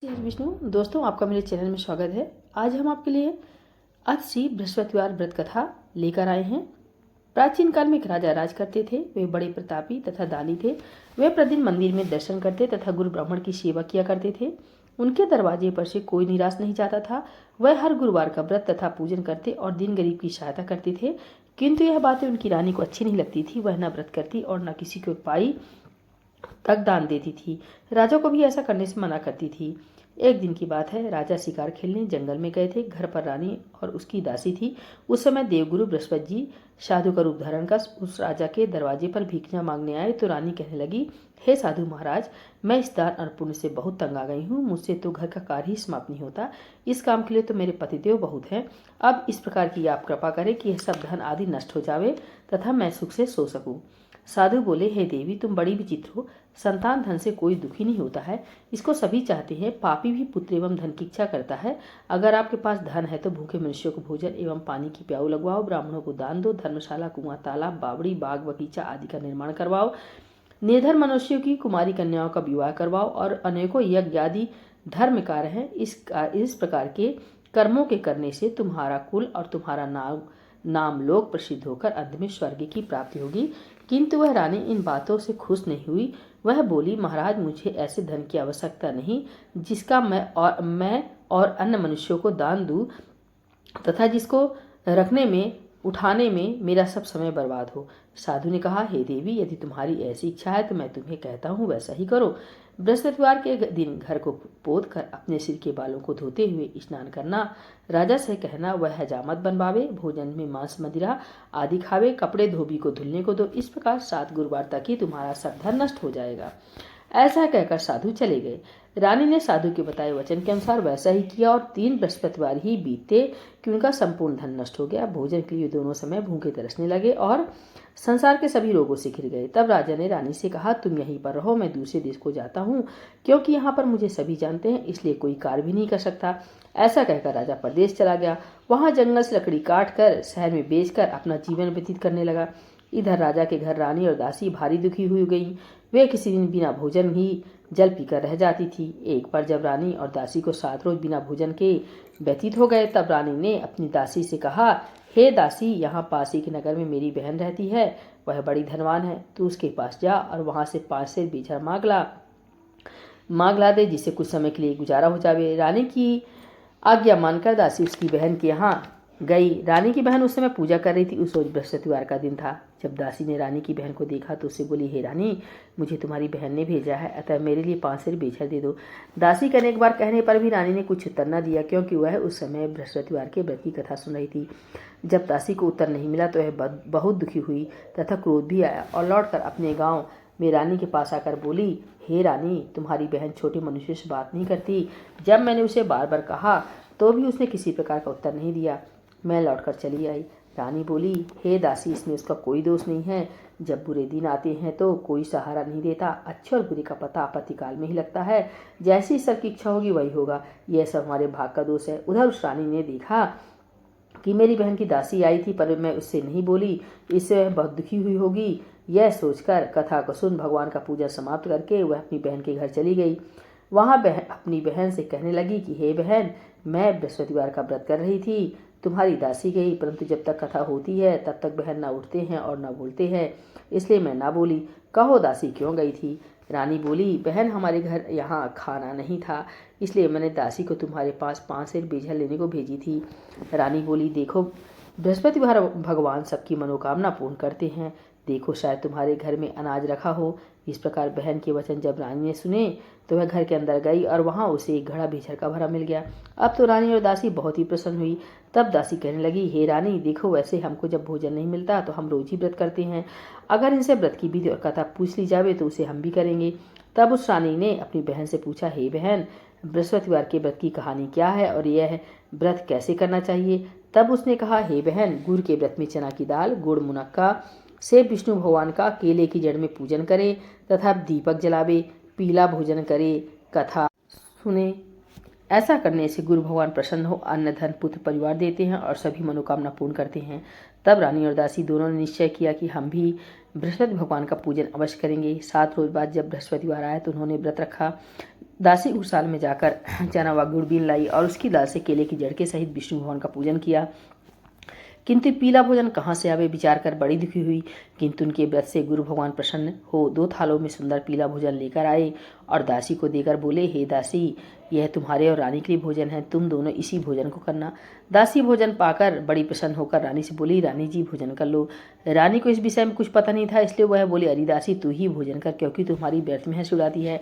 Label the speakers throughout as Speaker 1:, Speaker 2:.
Speaker 1: श्री विष्णु दोस्तों, आपका मेरे चैनल में स्वागत है। आज हम आपके लिए अतश्री बृहस्पतिवार व्रत कथा लेकर आए हैं। प्राचीन काल में एक राजा राज करते थे। वे बड़े प्रतापी तथा दानी थे। वे प्रतिदिन मंदिर में दर्शन करते तथा गुरु ब्राह्मण की सेवा किया करते थे। उनके दरवाजे पर से कोई निराश नहीं जाता था। वह हर गुरुवार का व्रत तथा पूजन करते और दीन गरीब की सहायता करते थे। किंतु यह बातें उनकी रानी को अच्छी नहीं लगती थी। वह न व्रत करती और न किसी को पाई तक दान देती थी। राजा को भी ऐसा करने से मना करती थी। एक दिन की बात है, राजा शिकार खेलने जंगल में गए थे। घर पर रानी और उसकी दासी थी। उस समय देवगुरु बृहस्पति जी साधु का रूप धारण कर उस राजा के दरवाजे पर भिक्षा मांगने आए तो रानी कहने लगी, हे साधु महाराज, मैं इस दान और पुण्य से बहुत तंग आ गई हूँ। मुझसे तो घर का कार्य ही समाप्त नहीं होता। इस काम के लिए तो मेरे पतिदेव बहुत हैं। अब इस प्रकार की आप कृपा करें कि यह सब धन आदि नष्ट हो जावे तथा मैं सुख से सो सकूं। साधु बोले, हे देवी, तुम बड़ी विचित्र हो। संतान धन से कोई दुखी नहीं होता है, इसको सभी चाहते हैं। पापी भी पुत्र एवं धन की इच्छा करता है। अगर आपके पास धन है तो भूखे मनुष्यों को भोजन एवं पानी की प्याऊ लगवाओ, ब्राह्मणों को दान दो, धर्मशाला, कुआं, तालाब, बावड़ी, बाग, बगीचा आदि का निर्माण करवाओ, निर्धन मनुष्यों की कुमारी कन्याओं का विवाह करवाओ और अनेकों यज्ञ आदि धर्म कार्य हैं। इस प्रकार के कर्मों के करने से तुम्हारा कुल और तुम्हारा नाम लोक प्रसिद्ध होकर अंत में स्वर्ग की प्राप्ति होगी। किंतु वह रानी इन बातों से खुश नहीं हुई। वह बोली, महाराज, मुझे ऐसे धन की आवश्यकता नहीं जिसका मैं और अन्य मनुष्यों को दान दूं तथा जिसको रखने में उठाने में मेरा सब समय बर्बाद हो। साधु ने कहा, हे देवी, यदि तुम्हारी ऐसी इच्छा है तो मैं तुम्हें कहता हूँ वैसा ही करो। बृहस्पतिवार के दिन घर को पोत कर अपने सिर के बालों को धोते हुए स्नान करना। राजा से कहना वह हजामत बनवावे, भोजन में मांस मदिरा आदि खावे, कपड़े धोबी को धुलने को दो। इस प्रकार 7 गुरुवार तक ही तुम्हारा सब धन नष्ट हो जाएगा। ऐसा कहकर साधु चले गए। रानी ने साधु के बताए वचन के अनुसार वैसा ही किया और 3 बृहस्पतिवार ही बीते कि उनका संपूर्ण धन नष्ट हो गया। भोजन के लिए दोनों समय भूखे तरसने लगे और संसार के सभी रोगों से घिर गए। तब राजा ने रानी से कहा, तुम यहीं पर रहो, मैं दूसरे देश को जाता हूँ, क्योंकि यहाँ पर मुझे सभी जानते हैं, इसलिए कोई कार्य भी नहीं कर सकता। ऐसा कहकर राजा परदेश चला गया। वहां जंगल से लकड़ी काट कर शहर में बेचकर अपना जीवन व्यतीत करने लगा। इधर राजा के घर रानी और दासी भारी दुखी हुई गई। वे किसी दिन बिना भोजन ही जल पीकर रह जाती थी। एक बार जब रानी और दासी को 7 रोज बिना भोजन के व्यतीत हो गए, तब रानी ने अपनी दासी से कहा, हे दासी, यहाँ पास ही के नगर में मेरी बहन रहती है। वह बड़ी धनवान है। तू उसके पास जा और वहां से 5 सेर बीजर मांग ला दे, जिससे कुछ समय के लिए गुजारा हो जावे। रानी की आज्ञा मानकर दासी उसकी बहन के यहाँ गई। रानी की बहन उस समय पूजा कर रही थी। उस रोज बृहस्पतिवार का दिन था। जब दासी ने रानी की बहन को देखा तो उससे बोली, हे रानी, मुझे तुम्हारी बहन ने भेजा है, अतः मेरे लिए 5 सेर बेचर दे दो। दासी का अनेक बार कहने पर भी रानी ने कुछ उत्तर न दिया, क्योंकि वह उस समय बृहस्पतिवार के व्रत की कथा सुन रही थी। जब दासी को उत्तर नहीं मिला तो वह बहुत दुखी हुई तथा क्रोध भी आया और लौटकर अपने गाँव में रानी के पास आकर बोली, हे रानी, तुम्हारी बहन छोटे मनुष्य से बात नहीं करती। जब मैंने उसे बार बार कहा तो भी उसने किसी प्रकार का उत्तर नहीं दिया। मैं लौटकर चली आई। रानी बोली, हे दासी, इसमें उसका कोई दोष नहीं है। जब बुरे दिन आते हैं तो कोई सहारा नहीं देता। अच्छे और बुरे का पता आपत्तिकाल में ही लगता है। जैसी ईश्वर की इच्छा होगी वही होगा। यह सब हमारे भाग का दोष है। उधर उस रानी ने देखा कि मेरी बहन की दासी आई थी, पर मैं उससे नहीं बोली। इससे वह बहुत दुखी हुई होगी। यह सोचकर कथा को सुन भगवान का पूजा समाप्त करके वह अपनी बहन के घर चली गई। वहां अपनी बहन से कहने लगी कि हे बहन, मैं बृहस्पतिवार का व्रत कर रही थी। तुम्हारी दासी गई, परंतु जब तक कथा होती है तब तक बहन ना उठते हैं और ना बोलते हैं, इसलिए मैं ना बोली। कहो दासी क्यों गई थी? रानी बोली, बहन, हमारे घर यहाँ खाना नहीं था, इसलिए मैंने दासी को तुम्हारे पास 5 सेर बीजर लेने को भेजी थी। रानी बोली, देखो, बृहस्पतिवार भगवान सबकी मनोकामना पूर्ण करते हैं। देखो, शायद तुम्हारे घर में अनाज रखा हो। इस प्रकार बहन के वचन जब रानी ने सुने तो वह घर के अंदर गई और वहां उसे एक घड़ा बीजर का भरा मिल गया। अब तो रानी और दासी बहुत ही प्रसन्न हुई। तब दासी कहने लगी, हे रानी, देखो, वैसे हमको जब भोजन नहीं मिलता तो हम रोज ही व्रत करते हैं। अगर इनसे व्रत की विधि और कथा पूछ ली जावे तो उसे हम भी करेंगे। तब उस रानी ने अपनी बहन से पूछा, हे बहन, बृहस्पतिवार के व्रत की कहानी क्या है और यह व्रत कैसे करना चाहिए? तब उसने कहा, हे बहन, गुड़ के व्रत में चना की दाल, गुड़, मुनक्का से विष्णु भगवान का केले की जड़ में पूजन करे तथा दीपक जलावे, पीला भोजन करे, कथा सुने। ऐसा करने से गुरु भगवान प्रसन्न हो अन्न, धन, पुत्र, परिवार देते हैं और सभी मनोकामना पूर्ण करते हैं। तब रानी और दासी दोनों ने निश्चय किया कि हम भी बृहस्पति भगवान का पूजन अवश्य करेंगे। 7 रोज बाद जब बृहस्पतिवार आया तो उन्होंने व्रत रखा। दासी उस में जाकर चना व गुड़ बीन लाई और उसकी दाल से केले की जड़ के सहित विष्णु भगवान का पूजन किया। किंतु पीला भोजन कहाँ से आवे विचार कर बड़ी दुखी हुई। किंतु उनके व्रत से गुरु भगवान प्रसन्न हो 2 थालों में सुंदर पीला भोजन लेकर आए और दासी को देकर बोले, हे दासी, यह तुम्हारे और रानी के लिए भोजन है, तुम दोनों इसी भोजन को करना। दासी भोजन पाकर बड़ी प्रसन्न होकर रानी से बोली, रानी जी भोजन कर लो। रानी को इस विषय में कुछ पता नहीं था, इसलिए वह बोली, अरे दासी तू ही भोजन कर, क्योंकि तुम्हारी व्यर्थ में हंसी उड़ाती है।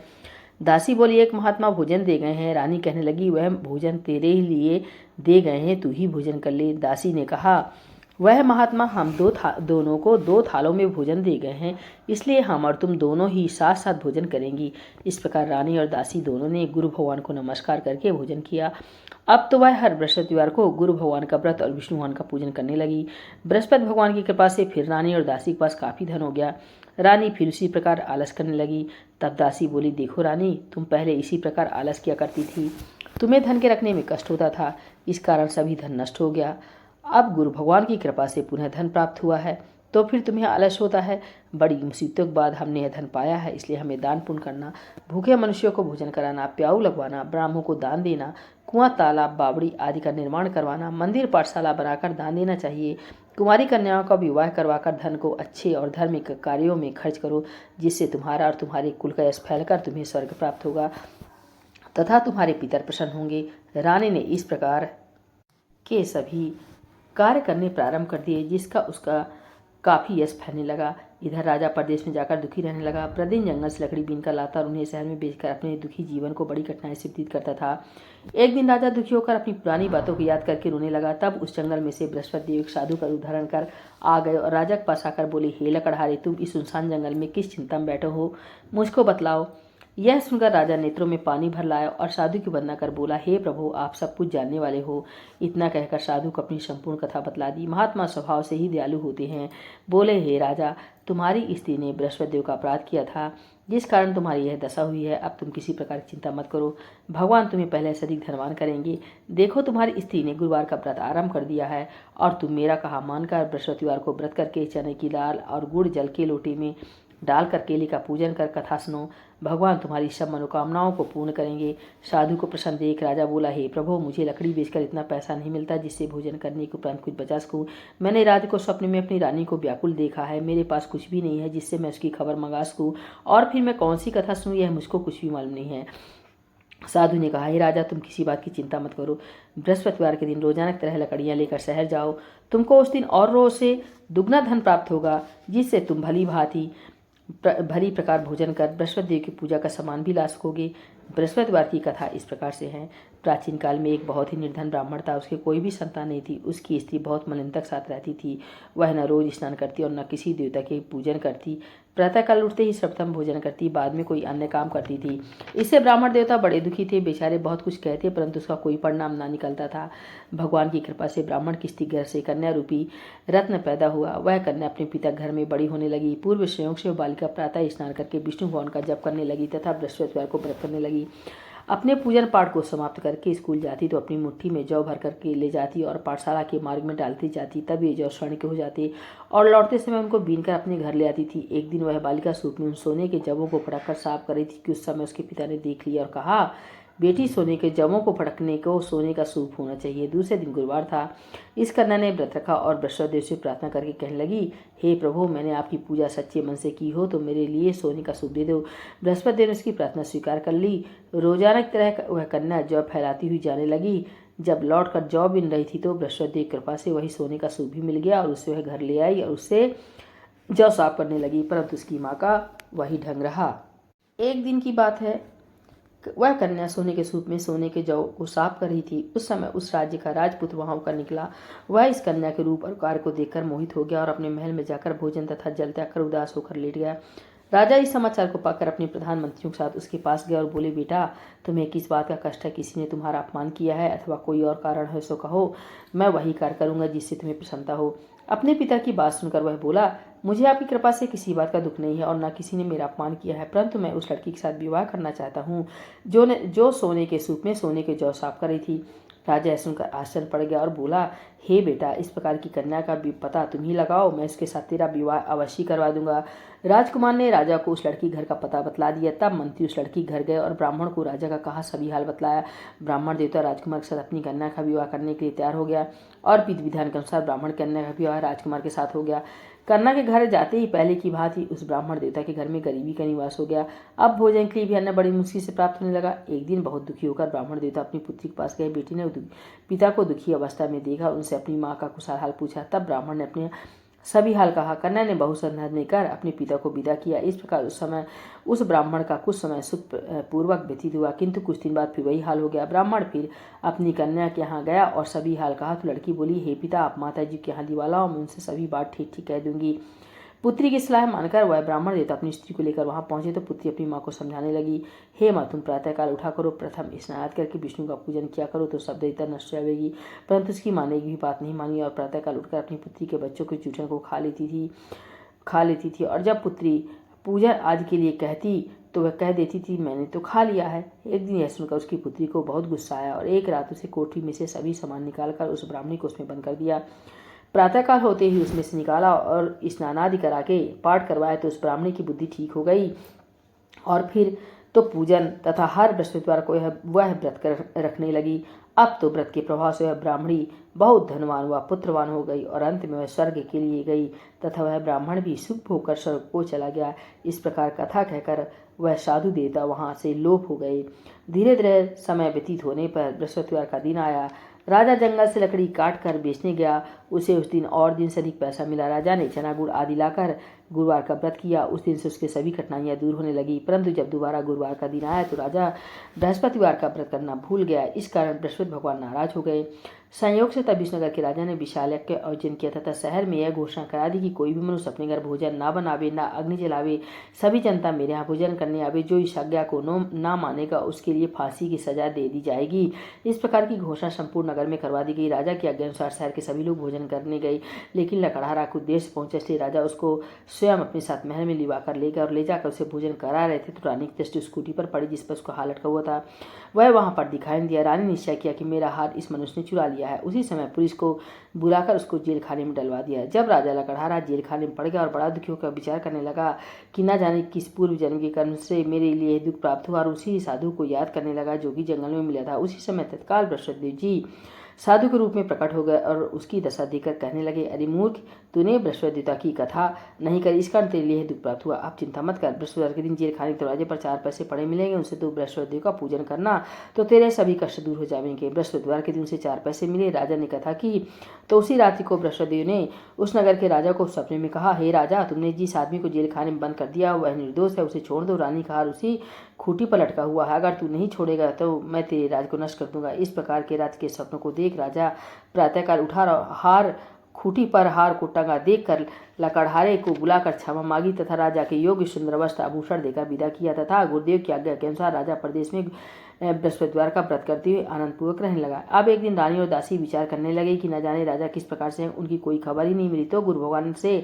Speaker 1: दासी बोली, एक महात्मा भोजन दे गए हैं। रानी कहने लगी, वह भोजन तेरे ही लिए दे गए हैं, तू ही भोजन कर ले। दासी ने कहा, वह महात्मा हम दोनों को 2 थालों में भोजन दे गए हैं, इसलिए हम और तुम दोनों ही साथ साथ भोजन करेंगी। इस प्रकार रानी और दासी दोनों ने गुरु भगवान को नमस्कार करके भोजन किया। अब तो वह हर बृहस्पतिवार को गुरु भगवान का व्रत और विष्णु भगवान का पूजन करने लगी। बृहस्पति भगवान की कृपा से फिर रानी और दासी के पास काफ़ी धन हो गया। रानी फिर उसी प्रकार आलस करने लगी। तब दासी बोली, देखो रानी, तुम पहले इसी प्रकार आलस किया करती थी, तुम्हें धन के रखने में कष्ट होता था, इस कारण सभी धन नष्ट हो गया। अब गुरु भगवान की कृपा से पुनः धन प्राप्त हुआ है, तो फिर तुम्हें आलस होता है। बड़ी मुसीबतों के बाद हमने यह धन पाया है, इसलिए हमें दान पुण्य करना, भूखे मनुष्यों को भोजन कराना, प्याऊ लगवाना, ब्राह्मणों को दान देना, कुआं तालाब बावड़ी आदि का निर्माण करवाना, मंदिर पाठशाला बनाकर दान देना चाहिए। कुमारी कन्याओं का विवाह करवाकर धन को अच्छे और धार्मिक कार्यों में खर्च करो, जिससे तुम्हारा और तुम्हारे कुल का यश फैलकर तुम्हें स्वर्ग प्राप्त होगा तथा तुम्हारे पितर प्रसन्न होंगे। रानी ने इस प्रकार के सभी कार्य करने प्रारंभ कर दिए, जिसका उसका काफ़ी यश फैलने लगा। इधर राजा प्रदेश में जाकर दुखी रहने लगा। प्रतिदिन जंगल से लकड़ी बीन कर लाता और उन्हें शहर में बेचकर अपने दुखी जीवन को बड़ी कठिनाई से व्यतीत करता था। एक दिन राजा दुखी होकर अपनी पुरानी बातों को याद करके रोने लगा। तब उस जंगल में से बृहस्पति देव एक साधु का रूप धारण कर आ गए और राजा के पास आकर बोले, हे लकड़हारे, तुम इस सुनसान जंगल में किस चिंता में बैठे हो, मुझको बतलाओ। यह सुनकर राजा नेत्रों में पानी भर लाया और साधु की वंदना कर बोला, हे प्रभु, आप सब कुछ जानने वाले हो। इतना कहकर साधु को अपनी संपूर्ण कथा बतला दी। महात्मा स्वभाव से ही दयालु होते हैं। बोले, हे राजा, तुम्हारी स्त्री ने बृहस्पति देव का अपराध किया था, जिस कारण तुम्हारी यह दशा हुई है। अब तुम किसी प्रकार की चिंता मत करो, भगवान तुम्हें पहले से अधिक धनवान करेंगे। देखो, तुम्हारी स्त्री ने गुरुवार का व्रत आरंभ कर दिया है और तुम मेरा कहा मानकर बृहस्पतिवार को व्रत करके चने की दाल और गुड़ जल के लोटे में डालकर केले का पूजन कर कथा सुनो, भगवान तुम्हारी सब मनोकामनाओं को पूर्ण करेंगे। साधु को प्रसन्न देख राजा बोला, हे प्रभु, मुझे लकड़ी बेचकर इतना पैसा नहीं मिलता जिससे भोजन करने के उपरांत कुछ बचा सकूं। मैंने रात को स्वप्न में अपनी रानी को व्याकुल देखा है, मेरे पास कुछ भी नहीं है जिससे मैं उसकी खबर मंगा सकूं, और फिर मैं कौन सी कथा सुनूं यह मुझको कुछ भी मालूम नहीं है। साधु ने कहा, हे राजा, तुम किसी बात की चिंता मत करो। बृहस्पतिवार के दिन रोजाना की तरह लकड़ियां लेकर शहर जाओ, तुमको उस दिन और रोज से दुगना धन प्राप्त होगा, जिससे तुम भली प्रकार भोजन कर बृहस्पति देव की पूजा का सामान भी ला सकोगे। बृहस्पतिवार की कथा इस प्रकार से है। प्राचीन काल में एक बहुत ही निर्धन ब्राह्मण था। उसके कोई भी संतान नहीं थी। उसकी स्त्री बहुत मलिनता के साथ रहती थी। वह न रोज स्नान करती और न किसी देवता के पूजन करती। प्रातःकाल उठते ही सर्वप्रथम भोजन करती, बाद में कोई अन्य काम करती थी। इससे ब्राह्मण देवता बड़े दुखी थे। बेचारे बहुत कुछ कहते, परंतु उसका कोई परिणाम ना निकलता था। भगवान की कृपा से ब्राह्मण की स्त्री घर से कन्या रूपी रत्न पैदा हुआ। वह कन्या अपने पिता घर में बड़ी होने लगी। पूर्व संयोग से बालिका प्रातः स्नान करके विष्णु भगवान का जप करने लगी तथा बृहस्पतिवार को व्रत करने लगी। अपने पूजन पाठ को समाप्त करके स्कूल जाती तो अपनी मुट्ठी में जौ भर करके ले जाती और पाठशाला के मार्ग में डालती जाती। तब ये जौ स्वर्ण के हो जाते और लौटते समय उनको बीनकर अपने घर ले आती थी। एक दिन वह बालिका सूप में उन सोने के जवों को फटक कर साफ कर रही थी कि उस समय उसके पिता ने देख लिया और कहा, बेटी, सोने के जवों को फटकने को सोने का सूप होना चाहिए। दूसरे दिन गुरुवार था। इस कन्या ने व्रत रखा और बृहस्पति देव से प्रार्थना करके कहने लगी, हे प्रभु, मैंने आपकी पूजा सच्चे मन से की हो तो मेरे लिए सोने का सूप दे दो। बृहस्पति देव ने उसकी प्रार्थना स्वीकार कर ली। रोजाना की तरह वह कन्या जौ फैलाती हुई जाने लगी। जब लौट कर जौ बिन रही थी तो बृहस्पति देव की कृपा से वही सोने का सूप भी मिल गया और उससे वह घर ले आई और उससे जौ साफ करने लगी, परंतु उसकी माँ का वही ढंग रहा। एक दिन की बात है, वह कन्या सोने के सूप में सोने के जौ को साफ कर रही थी। उस समय उस राज्य का राजपुत्र वहां होकर निकला। वह इस कन्या के रूप और कार्य को देखकर मोहित हो गया और अपने महल में जाकर भोजन तथा जल त्याग कर उदास होकर लेट गया। राजा इस समाचार को पाकर अपने प्रधानमंत्रियों के साथ उसके पास गया और बोले, बेटा, तुम्हें किस बात का कष्ट है? किसी ने तुम्हारा अपमान किया है अथवा कोई और कारण है सो कहो, मैं वही कार्य करूंगा जिससे तुम्हें प्रसन्नता हो। अपने पिता की बात सुनकर वह बोला, मुझे आपकी कृपा से किसी बात का दुख नहीं है और न किसी ने मेरा अपमान किया है, परंतु मैं उस लड़की के साथ विवाह करना चाहता हूँ जो सोने के सूप में सोने के जौ साफ कर रही थी। राजा यह सुनकर आश्चर्य पड़ गया और बोला, हे बेटा, इस प्रकार की कन्या का भी पता तुम ही लगाओ, मैं इसके साथ तेरा विवाह अवश्य करवा दूंगा। राजकुमार ने राजा को उस लड़की घर का पता बतला दिया। तब मंत्री उस लड़की घर गए और ब्राह्मण को राजा का कहा सभी हाल बतलाया। ब्राह्मण देवता राजकुमार के साथ अपनी कन्या का विवाह करने के लिए तैयार हो गया और विधि विधान के अनुसार ब्राह्मण कन्या का विवाह राजकुमार के साथ हो गया। कन्या के घर जाते ही पहले की भांति उस ब्राह्मण देवता के घर में गरीबी का निवास हो गया। अब भोजन के लिए भी अन्न बड़ी मुश्किल से प्राप्त होने लगा। एक दिन बहुत दुखी होकर ब्राह्मण देवता अपनी पुत्री के पास गए। बेटी ने पिता को दुखी अवस्था में देखा, उनसे अपनी माँ का कुशल हाल पूछा। तब ब्राह्मण ने अपने सभी हाल कहा। कन्या ने बहुत संधर्म कर अपने पिता को विदा किया। इस प्रकार उस ब्राह्मण का कुछ समय सुख पूर्वक व्यतीत हुआ, किंतु कुछ दिन बाद फिर वही हाल हो गया। ब्राह्मण फिर अपनी कन्या के यहाँ गया और सभी हाल कहा तो लड़की बोली, हे पिता, आप माता जी के यहाँ दिवाला हो, मैं उनसे सभी बात ठीक ठीक कह दूंगी। पुत्री की सलाह मानकर वह ब्राह्मण देवता अपनी स्त्री को लेकर वहां पहुंचे तो पुत्री अपनी माँ को समझाने लगी, हे माँ, तुम प्रातःकाल उठा करो, प्रथम स्नान करके विष्णु का पूजन किया करो तो सब दैत्य नष्ट हो जाएगी। परंतु उसकी माँ ने एक भी बात नहीं मानी और प्रातःकाल उठकर अपनी पुत्री के बच्चों के चूचन को खा लेती थी और जब पुत्री पूजन आदि के लिए कहती तो वह कह देती थी, मैंने तो खा लिया है। एक दिन यह सुनकर उसकी पुत्री को बहुत गुस्सा आया और एक रात उसे कोठरी में से सभी सामान निकालकर उस ब्राह्मणी को उसमें बंद कर दिया। प्रातःकाल होते ही उसमें से निकाला और स्नानादि करा के पाठ करवाया तो उस ब्राह्मणी की बुद्धि ठीक हो गई और फिर तो पूजन तथा हर बृहस्पतिवार को वह व्रत कर रखने लगी। अब तो व्रत के प्रभाव से वह ब्राह्मणी बहुत धनवान हुआ, पुत्रवान हो गई और अंत में वह स्वर्ग के लिए गई तथा वह ब्राह्मण भी सुख होकर स्वर्ग को चला गया। इस प्रकार कथा कहकर वह साधु देवता वहां से लोप हो गए। धीरे धीरे समय व्यतीत होने पर बृहस्पतिवार का दिन आया। राजा जंगल से लकड़ी काट कर बेचने गया। उसे उस दिन और दिन से अधिक पैसा मिला। राजा ने चना गुड़ आदि लाकर गुरुवार का व्रत किया। उस दिन से उसके सभी कठिनाइयां दूर होने लगी। परंतु जब दोबारा गुरुवार का दिन आया तो राजा बृहस्पतिवार का व्रत करना भूल गया। इस कारण बृहस्पति भगवान नाराज हो गए। संयोग से तब विष्णुनगर के राजा ने विशालक के आयोजन किया तथा शहर में यह घोषणा करा दी कि कोई भी मनुष्य अपने घर भोजन ना बनावे, ना अग्नि जलावे, सभी जनता मेरे यहाँ भोजन करने आवे। जो इस आज्ञा को ना मानेगा उसके लिए फांसी की सजा दे दी जाएगी। इस प्रकार की घोषणा संपूर्ण नगर में करवा दी गई। राजा की आज्ञा अनुसार शहर के सभी लोग भोजन करने गए, लेकिन लकड़हारा कुछ देर से पहुंचे, इसलिए राजा उसको स्वयं अपने साथ महल में लिवा कर ले गए और ले जाकर उसे भोजन करा रहे थे तो रानी की दृष्टि उस स्कूटी पर पड़ी जिस पर उसका हाथ लटका हुआ था। वह वहां पर दिखाई नहीं दिया। रानी ने निश्चय किया कि मेरा हार इस मनुष्य ने चुरा लिया है। उसी समय पुलिस को बुलाकर उसको जेल खाने में डलवा दिया। जब राजा लकड़हारा जेल खाने में पड़ गया और बड़ा दुखी होकर विचार करने लगा कि न जाने किस पूर्व जन्म के कर्म से मेरे लिए दुख प्राप्त हुआ और उसी साधु को याद करने लगा जो कि जंगल में मिला था। उसी समय तत्काल बृहस्पति जी साधु के रूप में प्रकट हो गए और उसकी दशा देखकर कहने लगे, अरे मूर्ख, तूने बृहस्पति देवता की कथा नहीं करी, इस कारण तेरे लिए दुख प्राप्त हुआ। अब चिंता मत कर, बृहस्पतिवार के दिन जेल खाने के दरवाजे पर 4 पैसे पड़े मिलेंगे, उनसे तू बृहस्पति देव का पूजन करना तो तेरे सभी कष्ट दूर हो जाएंगे। बृहस्पतिवार के दिन उसे 4 पैसे मिले। राजा ने कथा की तो उसी रात्रि को बृहस्पति देव ने उस नगर के राजा को सपने में कहा, हे राजा, तुमने जिस आदमी को जेल खाने में बंद कर दिया वह निर्दोष है, उसे छोड़ दो। रानी का हार उसी खूंटी पर लटका हुआ है, अगर तू नहीं छोड़ेगा तो मैं तेरे राज को नष्ट कर दूंगा। इस प्रकार के रात के सपनों को देख राजा प्रातःकाल उठा हार खूंटी पर हार को टंगा देखकर लकड़हारे को बुलाकर क्षमा मांगी तथा राजा के योग्य सुंदर वस्त्र आभूषण देकर विदा किया तथा गुरुदेव की आज्ञा के अनुसार राजा प्रदेश में बृहस्पतिवार का व्रत करते हुए आनंदपूर्वक रहने लगा। अब एक दिन रानी और दासी विचार करने लगे कि न जाने राजा किस प्रकार से उनकी कोई खबर ही नहीं मिली। तो गुरु भगवान से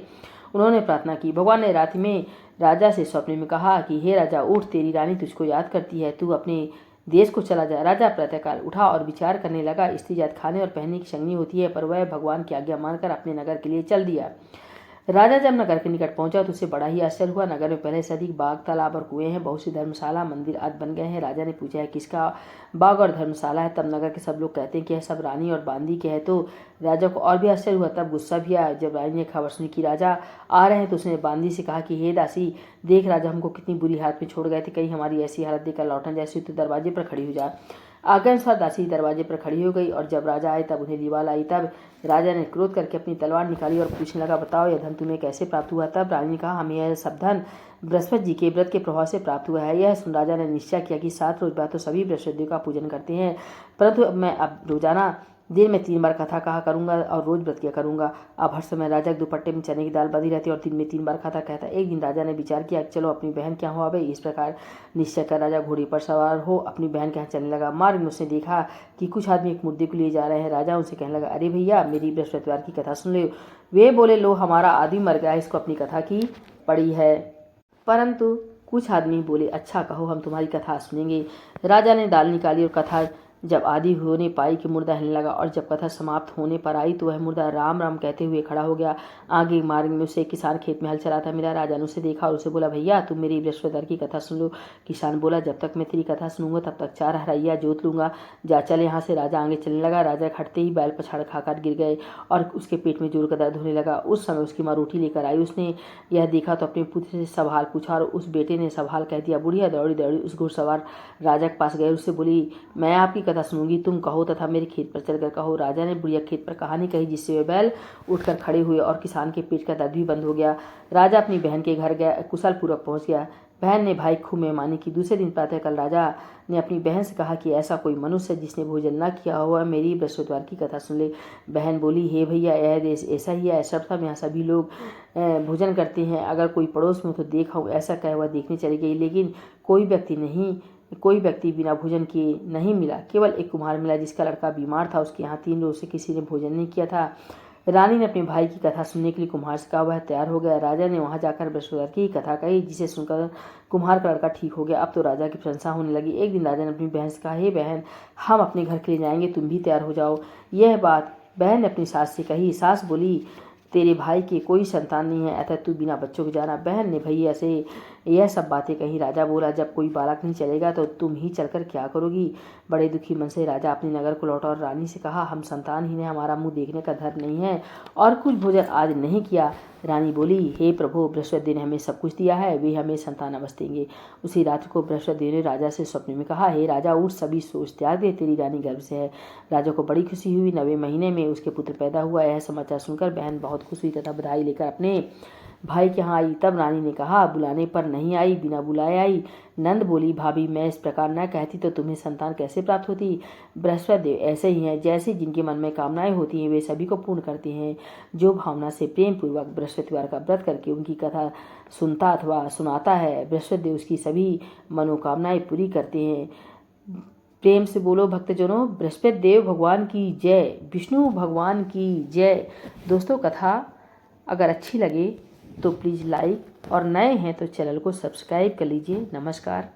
Speaker 1: उन्होंने प्रार्थना की। भगवान ने रात में राजा से स्वप्न में कहा कि हे राजा, उठ, तेरी रानी तुझको याद करती है, तू अपने देश को चला जा। राजा प्रातःकाल उठा और विचार करने लगा। स्त्री जात खाने और पहनने की संगनी होती है, पर वह भगवान की आज्ञा मानकर अपने नगर के लिए चल दिया। राजा जब नगर के निकट पहुंचा तो उसे बड़ा ही आश्चर्य हुआ। नगर में पहले से अधिक बाग, तालाब और कुएं हैं, बहुत सी धर्मशाला, मंदिर आदि बन गए हैं। राजा ने पूछा, है किसका बाग और धर्मशाला है? तब नगर के सब लोग कहते हैं कि यह सब रानी और बांदी के है। तो राजा को और भी आश्चर्य हुआ, तब गुस्सा भी आया। जब रानी ने खबर सुनी कि राजा आ रहे हैं तो उसने बांदी से कहा कि हे दासी, देख राजा हमको कितनी बुरी हालत में छोड़ गए थे, कहीं हमारी ऐसी हालत देखकर लौटन जैसी तो दरवाजे पर खड़ी हो जा। आज्ञा अनुसार दासी दरवाजे पर खड़ी हो गई और जब राजा आए तब उन्हें लिवा लाई। तब राजा ने क्रोध करके अपनी तलवार निकाली और पूछने लगा, बताओ यह धन तुम्हें कैसे प्राप्त हुआ? तब रानी ने कहा, हमें यह सब धन बृहस्पति जी के व्रत के प्रभाव से प्राप्त हुआ है। यह सुन राजा ने निश्चय किया कि 7 रोज बाद तो सभी बृहस्पति देव का पूजन करते हैं, परंतु मैं अब रोजाना दिन में 3 बार कथा कहा करूंगा और रोज व्रत किया करूंगा। अब हर समय राजा के दुपट्टे में चने की दाल बंधी रहती और दिन में 3 बार कथा कहता। एक दिन राजा ने विचार किया, चलो अपनी बहन के यहाँ हो आवे। इस प्रकार निश्चय कर राजा घोड़ी पर सवार हो अपनी बहन के यहाँ चलने लगा। मार्ग में उसने देखा कि कुछ आदमी एक मुर्दे को लिए जा रहे हैं। राजा उनसे कहने लगा, अरे भैया, मेरी बृहस्पतिवार की कथा सुन लो। वे बोले, लो, हमारा आदमी मर गया, इसको अपनी कथा की पड़ी है। परंतु कुछ आदमी बोले, अच्छा कहो, हम तुम्हारी कथा सुनेंगे। राजा ने दाल निकाली और कथा जब आधी होने पाई कि मुर्दा हिलने लगा और जब कथा समाप्त होने पर आई तो वह मुर्दा राम राम कहते हुए खड़ा हो गया। आगे मार्ग में उसे किसान खेत में हल चलाता मिला। राजा ने उसे देखा और उसे बोला, भैया तुम मेरी बृहस्पतिवार की कथा सुन लो। किसान बोला, जब तक मैं तेरी कथा सुनूंगा तब तक 4 हरैया जोत लूंगा, जा चल यहाँ से। राजा आगे चलने लगा। राजा खटते ही बैल पछाड़ खाकर गिर गए और उसके पेट में जोर का दर्द होने लगा। उस समय उसकी माँ रोटी लेकर आई। उसने यह देखा तो अपने पुत्र से सवाल पूछा और उस बेटे ने सवाल कह दिया। बुढ़िया दौड़ी दौड़ी उस घुड़सवार राजा के पास गए। उससे बोली, मैं आपकी कथा सुनूंगी, तुम कहो तथा मेरे खेत पर चलकर कहो। राजा ने बुढ़िया खेत पर कहानी कही, जिससे वे बैल उठकर खड़े हुए और किसान के पेट का दर्द भी बंद हो गया। राजा अपनी बहन के घर गया, कुशल पूर्वक पहुंच गया। बहन ने भाई खूब मेहमानी की। दूसरे दिन प्रातःकाल राजा ने अपनी बहन से कहा कि ऐसा कोई मनुष्य जिसने भोजन न किया हुआ मेरी बृहस्पतिवार की कथा सुन ले। बहन बोली, हे भैया, यह देश ऐसा ही है, सर्वप्रथम यहाँ सभी लोग भोजन करते हैं। अगर कोई पड़ोस में तो देखा हो। ऐसा कह वह देखने चली गई, लेकिन कोई व्यक्ति बिना भोजन किए नहीं मिला। केवल एक कुम्हार मिला जिसका लड़का बीमार था। उसके यहाँ 3 रोज से किसी ने भोजन नहीं किया था। रानी ने अपने भाई की कथा सुनने के लिए कुम्हार से कहा। वह तैयार हो गया। राजा ने वहां जाकर बृहस्पतिवार की कथा कही, जिसे सुनकर कुम्हार का लड़का ठीक हो गया। अब तो राजा की प्रशंसा होने लगी। एक दिन राजा ने अपनी बहन से कहा, हे बहन, हम अपने घर के लिए जाएंगे, तुम भी तैयार हो जाओ। यह बात बहन ने अपनी सास से कही। सास बोली, तेरे भाई के कोई संतान नहीं है, अतः तू बिना बच्चों के जाना। बहन ने भैया से यह सब बातें कही। राजा बोला, जब कोई बालक नहीं चलेगा तो तुम ही चलकर क्या करोगी। बड़े दुखी मन से राजा अपने नगर को लौटा और रानी से कहा, हम संतानहीन हैं, हमारा मुंह देखने का धर्म नहीं है और कुछ भोजन आज नहीं किया। रानी बोली, हे प्रभु, बृहस्पति ने हमें सब कुछ दिया है, वे हमें संतान अवश्य देंगे। उसी रात को बृहस्पति ने राजा से स्वप्न में कहा, हे राजा, उठ, सभी सोच त्याग दे, तेरी रानी गर्भ से है। राजा को बड़ी खुशी हुई। 9वें महीने में उसके पुत्र पैदा हुआ। यह समाचार सुनकर बहन बहुत खुश हुई तथा बधाई लेकर अपने भाई के यहाँ आई। तब रानी ने कहा, बुलाने पर नहीं आई, बिना बुलाए आई। नंद बोली, भाभी, मैं इस प्रकार न कहती तो तुम्हें संतान कैसे प्राप्त होती। बृहस्पति देव ऐसे ही हैं, जैसे जिनके मन में कामनाएं होती हैं वे सभी को पूर्ण करते हैं। जो भावना से प्रेम पूर्वक बृहस्पतिवार का व्रत करके उनकी कथा सुनता अथवा सुनाता है, बृहस्पति देव उसकी सभी मनोकामनाएं पूरी करते हैं। प्रेम से बोलो भक्तजनों, बृहस्पति देव भगवान की जय, विष्णु भगवान की जय। दोस्तों, कथा अगर अच्छी लगे तो प्लीज़ लाइक और नए हैं तो चैनल को सब्सक्राइब कर लीजिए। नमस्कार।